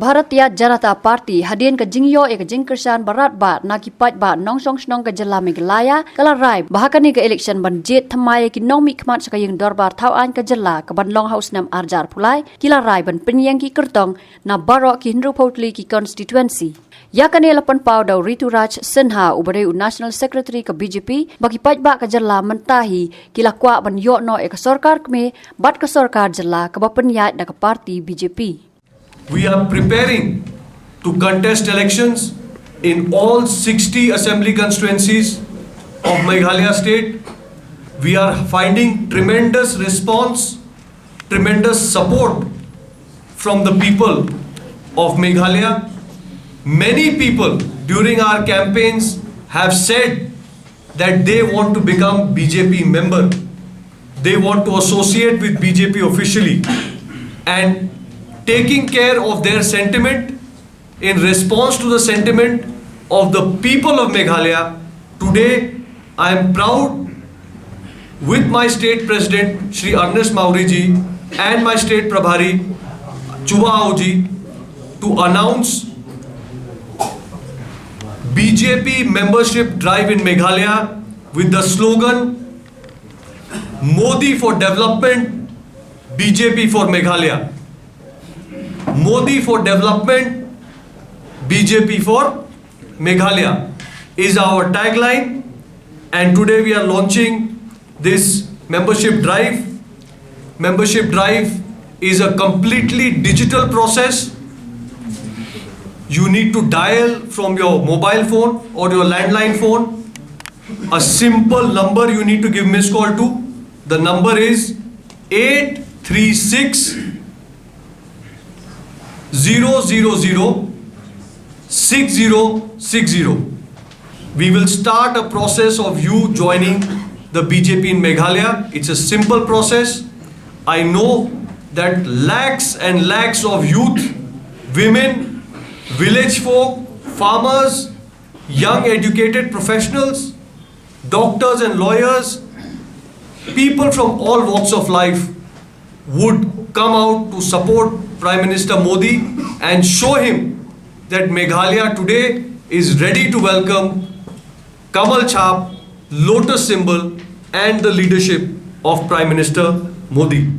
Bharatiya Janata Party hadin ke jingyo ke jingkersan barat bat na ki paidbah nong song snong ke jylla Meghalaya kala rai bahakani ke election banjit thamai ki nong mi khmat sakayeng dorbar thau an ke jylla ke ban long house nam arjar pulai kila rai ban pynïaid ki kertong na baro ki hinru potli ki constituency yakane lapan pau daw Rituraj Sinha ubare National Secretary ke BJP bagi paidbah ke jylla mentahi kila kwah ban yo no ke sorkar kmie bat ke sorkar jylla ke pynïaid da ke parti BJP. We are preparing to contest elections in all 60 assembly constituencies of Meghalaya state. We are finding tremendous response, tremendous support from the people of Meghalaya. Many people during our campaigns have said that they want to become BJP member. They want to associate with BJP officially, and taking care of their sentiment in response to the sentiment of the people of Meghalaya. Today, I am proud with my state president, Shri Ernest Mauriji, and my state Prabhari, Kyrwoh ji, to announce BJP membership drive in Meghalaya with the slogan, Modi for Development, BJP for Meghalaya. Modi for Development, BJP for Meghalaya is our tagline, and today we are launching this membership drive. Membership drive is a completely digital process. You need to dial from your mobile phone or your landline phone a simple number you need to give missed call to. The number is 836 0006060. We will start a process of you joining the BJP in Meghalaya. It's a simple process. I know that lakhs and lakhs of youth, women, village folk, farmers, young educated professionals, doctors and lawyers, people from all walks of life would come out to support Prime Minister Modi and show him that Meghalaya today is ready to welcome Kamal Chhap, Lotus symbol and the leadership of Prime Minister Modi.